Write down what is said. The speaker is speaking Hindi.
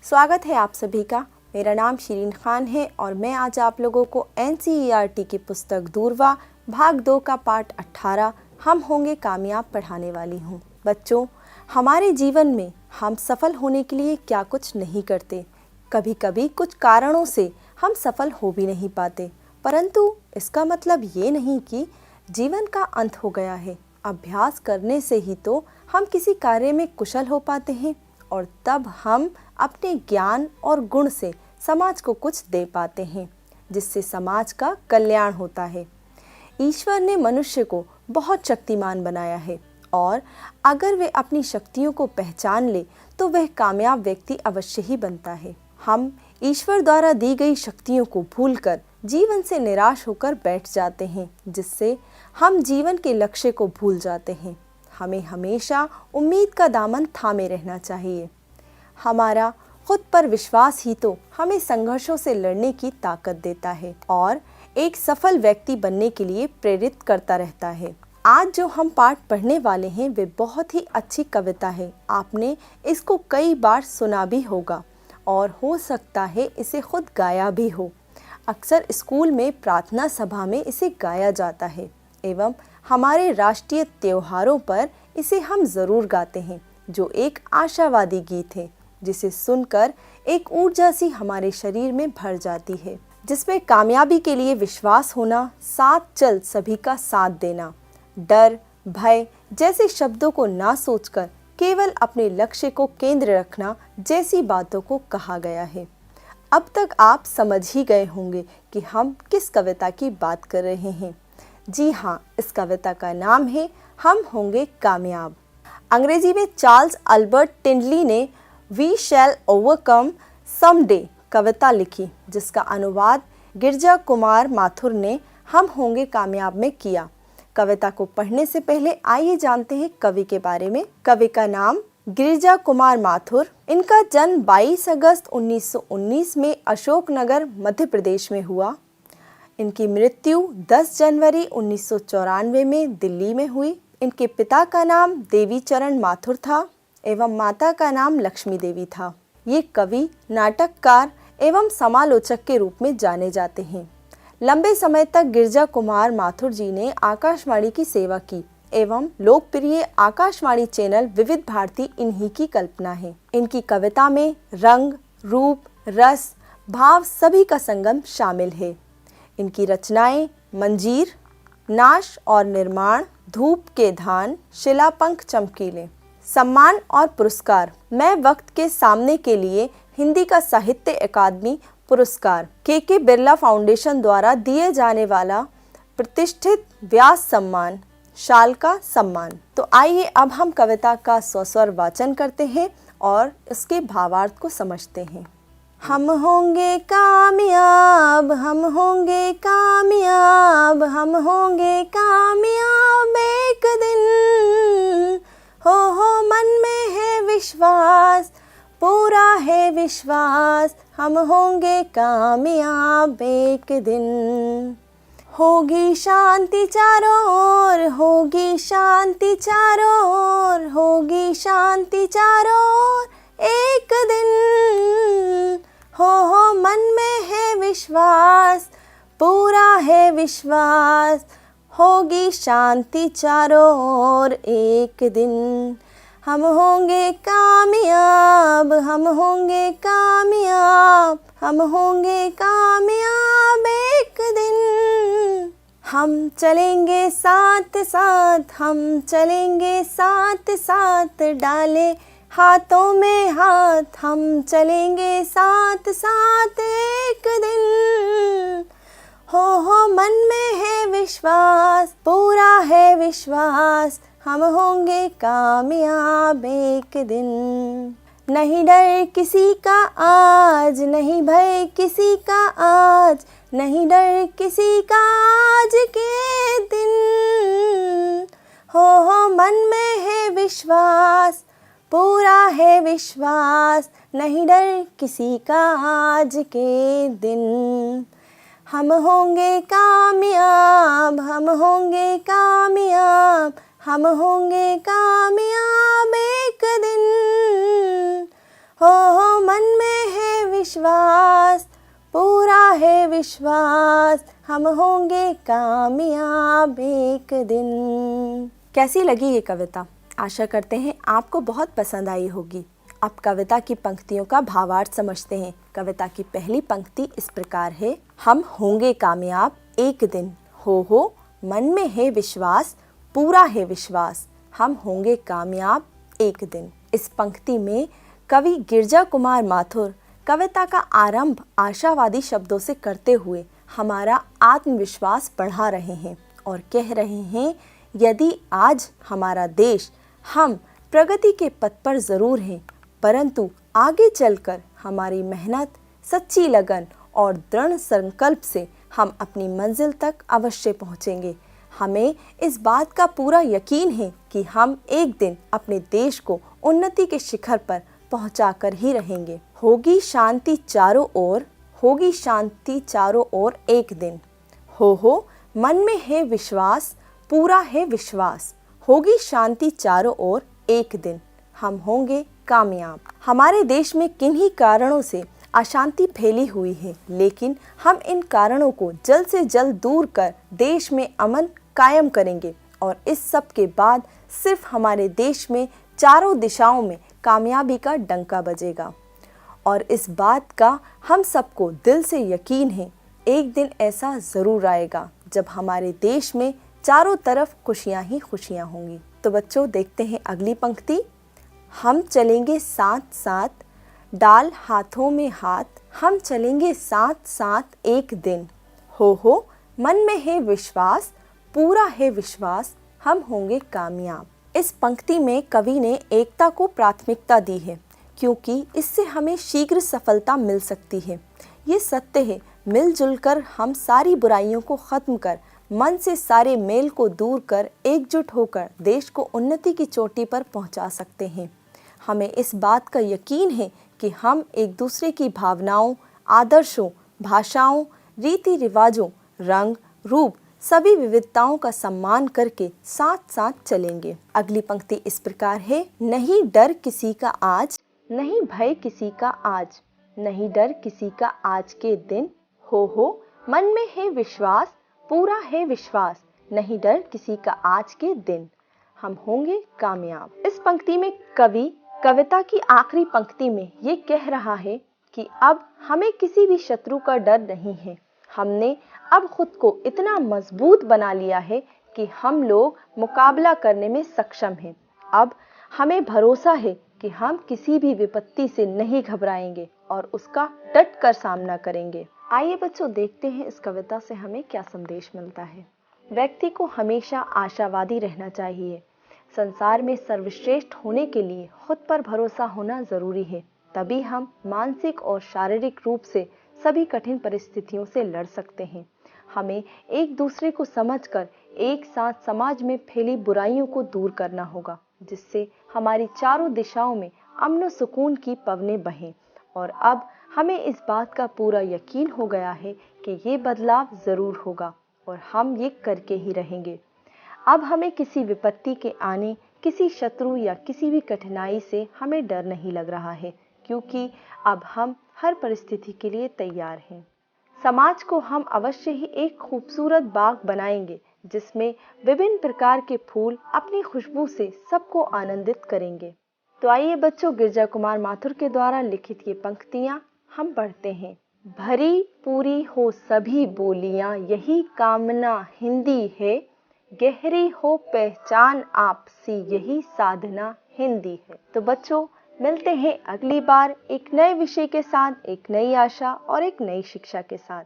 स्वागत है आप सभी का। मेरा नाम शीरीन खान है और मैं आज आप लोगों को NCERT की पुस्तक दूरवा भाग 2 का पाठ 18 हम होंगे कामयाब पढ़ाने वाली हूँ। बच्चों, हमारे जीवन में हम सफल होने के लिए क्या कुछ नहीं करते। कभी कभी कुछ कारणों से हम सफल हो भी नहीं पाते, परंतु इसका मतलब ये नहीं कि जीवन का अंत हो गया है। अभ्यास करने से ही तो हम किसी कार्य में कुशल हो पाते हैं और तब हम अपने ज्ञान और गुण से समाज को कुछ दे पाते हैं, जिससे समाज का कल्याण होता है। ईश्वर ने मनुष्य को बहुत शक्तिमान बनाया है और अगर वे अपनी शक्तियों को पहचान ले तो वह कामयाब व्यक्ति अवश्य ही बनता है। हम ईश्वर द्वारा दी गई शक्तियों को भूलकर जीवन से निराश होकर बैठ जाते हैं, जिससे हम जीवन के लक्ष्य को भूल जाते हैं। हमें हमेशा उम्मीद का दामन थामे रहना चाहिए। हमारा खुद पर विश्वास ही तो हमें संघर्षों से लड़ने की ताकत देता है और एक सफल व्यक्ति बनने के लिए प्रेरित करता रहता है। आज जो हम पाठ पढ़ने वाले हैं वे बहुत ही अच्छी कविता है। आपने इसको कई बार सुना भी होगा और हो सकता है इसे खुद गाया भी हो। अक्सर स्कूल में प्रार्थना सभा में इसे गाया जाता है एवं हमारे राष्ट्रीय त्योहारों पर इसे हम ज़रूर गाते हैं, जो एक आशावादी गीत है जिसे सुनकर एक ऊर्जा सी हमारे शरीर में भर जाती है, जिसमें कामयाबी के लिए विश्वास होना, साथ चल सभी का साथ देना, डर भय जैसे शब्दों को ना सोचकर केवल अपने लक्ष्य को केंद्र रखना जैसी बातों को कहा गया है। अब तक आप समझ ही गए होंगे कि हम किस कविता की बात कर रहे हैं। जी हाँ, इस कविता का नाम है हम होंगे कामयाब। अंग्रेजी में चार्ल्स अल्बर्ट टिंडली ने वी शैल ओवरकम समडे कविता लिखी, जिसका अनुवाद गिरजा कुमार माथुर ने हम होंगे कामयाब में किया। कविता को पढ़ने से पहले आइए जानते हैं कवि के बारे में। कवि का नाम गिरजा कुमार माथुर। इनका जन्म 22 अगस्त 1919 में अशोकनगर मध्य प्रदेश में हुआ। इनकी मृत्यु 10 जनवरी 1994 में दिल्ली में हुई। इनके पिता का नाम देवीचरण माथुर था एवं माता का नाम लक्ष्मी देवी था। ये कवि, नाटककार एवं समालोचक के रूप में जाने जाते हैं। लंबे समय तक गिरजा कुमार माथुर जी ने आकाशवाणी की सेवा की एवं लोकप्रिय आकाशवाणी चैनल विविध भारती इन्हीं की कल्पना है। इनकी कविता में रंग, रूप, रस, भाव सभी का संगम शामिल है। इनकी रचनाएं मंजीर, नाश और निर्माण, धूप के धान, शिलापंख चमकीले। सम्मान और पुरस्कार: मैं वक्त के सामने के लिए हिंदी का साहित्य अकादमी पुरस्कार, के बिरला फाउंडेशन द्वारा दिए जाने वाला प्रतिष्ठित व्यास सम्मान, शाल का सम्मान। तो आइए अब हम कविता का स्वस्वर वाचन करते हैं और इसके भावार्थ को समझते हैं। हम होंगे कामयाब, हम होंगे कामयाब, हम होंगे कामयाब एक दिन। हो मन में है विश्वास, पूरा है विश्वास, हम होंगे कामयाब एक दिन। होगी शांति चारों ओर, होगी शांति चारों ओर, होगी शांति चारों ओर एक दिन। हो मन में है विश्वास, पूरा है विश्वास, होगी शांति चारों ओर एक दिन। हम होंगे कामयाब, हम होंगे कामयाब, हम होंगे कामयाब एक दिन। हम चलेंगे साथ साथ, हम चलेंगे साथ साथ, डाले हाथों में हाथ, हम चलेंगे साथ साथ एक दिन। हो मन में है विश्वास, पूरा है विश्वास, हम होंगे कामयाब एक दिन। नहीं डर किसी का आज, नहीं भय किसी का आज, नहीं डर किसी का आज के दिन। हो मन में है विश्वास, पूरा है विश्वास, नहीं डर किसी का आज के दिन। हम होंगे कामयाब, हम होंगे कामयाब, हम होंगे कामयाब एक दिन। हो मन में विश्वास, पूरा है विश्वास, हम होंगे कामयाब एक दिन। कैसी लगी ये कविता? आशा करते हैं आपको बहुत पसंद आई होगी। अब कविता की पंक्तियों का भावार्थ समझते हैं। कविता की पहली पंक्ति इस प्रकार है, हम होंगे कामयाब एक दिन, हो मन में है विश्वास, पूरा है विश्वास, हम होंगे कामयाब एक दिन। इस पंक्ति में कवि गिरजा कुमार माथुर कविता का आरंभ आशावादी शब्दों से करते हुए हमारा आत्मविश्वास बढ़ा रहे हैं और कह रहे हैं, यदि आज हमारा देश, हम प्रगति के पथ पर ज़रूर हैं, परंतु आगे चलकर हमारी मेहनत, सच्ची लगन और दृढ़ संकल्प से हम अपनी मंजिल तक अवश्य पहुँचेंगे। हमें इस बात का पूरा यकीन है कि हम एक दिन अपने देश को उन्नति के शिखर पर पहुंचाकर ही रहेंगे। होगी शांति चारों ओर, होगी शांति चारों ओर एक दिन, हो मन में है विश्वास, पूरा है विश्वास, होगी शांति चारों ओर एक दिन, हम होंगे कामयाब। हमारे देश में किन्हीं कारणों से अशांति फैली हुई है, लेकिन हम इन कारणों को जल्द से जल्द दूर कर देश में अमन कायम करेंगे और इस सब के बाद सिर्फ हमारे देश में चारों दिशाओं में कामयाबी का डंका बजेगा। और इस बात का हम सबको दिल से यकीन है, एक दिन ऐसा ज़रूर आएगा जब हमारे देश में चारों तरफ खुशियाँ ही खुशियाँ होंगी। तो बच्चों, देखते हैं अगली पंक्ति, हम चलेंगे साथ साथ, डाल हाथों में हाथ, हम चलेंगे साथ साथ एक दिन, हो मन में है विश्वास, पूरा है विश्वास, हम होंगे कामयाब। इस पंक्ति में कवि ने एकता को प्राथमिकता दी है, क्योंकि इससे हमें शीघ्र सफलता मिल सकती है। ये सत्य है, मिलजुल कर हम सारी बुराइयों को ख़त्म कर, मन से सारे मेल को दूर कर, एकजुट होकर देश को उन्नति की चोटी पर पहुंचा सकते हैं। हमें इस बात का यकीन है कि हम एक दूसरे की भावनाओं, आदर्शों, भाषाओं, रीति रिवाजों, रंग, रूप, सभी विविधताओं का सम्मान करके साथ साथ चलेंगे। अगली पंक्ति इस प्रकार है, नहीं डर किसी का आज, नहीं भय किसी का आज, नहीं डर किसी का आज के दिन, हो मन में है विश्वास, पूरा है विश्वास, नहीं डर किसी का आज के दिन, हम होंगे कामयाब। इस पंक्ति में कवि कविता की आखिरी पंक्ति में ये कह रहा है कि अब हमें किसी भी शत्रु का डर नहीं है। हमने अब खुद को इतना मजबूत बना लिया है कि हम लोग मुकाबला करने में सक्षम हैं। अब हमें भरोसा है कि हम किसी भी विपत्ति से नहीं घबराएंगे और उसका डट कर सामना करेंगे। आइए बच्चों, देखते हैं इस कविता से हमें क्या संदेश मिलता है। व्यक्ति को हमेशा आशावादी रहना चाहिए। संसार में सर्वश्रेष्ठ होने के लिए खुद पर भरोसा होना जरूरी है, तभी हम मानसिक और शारीरिक रूप से सभी कठिन परिस्थितियों से लड़ सकते हैं। हमें एक दूसरे को समझकर एक साथ समाज में फैली बुराइयों को दूर करना होगा, जिससे हमारी चारों दिशाओं में अमन और सुकून की पवनें बहें। और अब हमें इस बात का पूरा यकीन हो गया है कि ये बदलाव जरूर होगा और हम ये करके ही रहेंगे। अब हमें किसी विपत्ति के आने, किसी शत्रु या किसी भी कठिनाई से हमें डर नहीं लग रहा है, क्योंकि अब हम हर परिस्थिति के लिए तैयार हैं। समाज को हम अवश्य ही एक खूबसूरत बाग बनाएंगे, जिसमें विभिन्न प्रकार के फूल अपनी खुशबू से सबको आनंदित करेंगे। तो आइए बच्चों, गिरजा कुमार माथुर के द्वारा लिखित ये पंक्तियां हम पढ़ते हैं। भरी पूरी हो सभी बोलियां, यही कामना हिंदी है, गहरी हो पहचान आपसी, यही साधना हिंदी है। तो बच्चों, मिलते हैं अगली बार एक नए विषय के साथ, एक नई आशा और एक नई शिक्षा के साथ।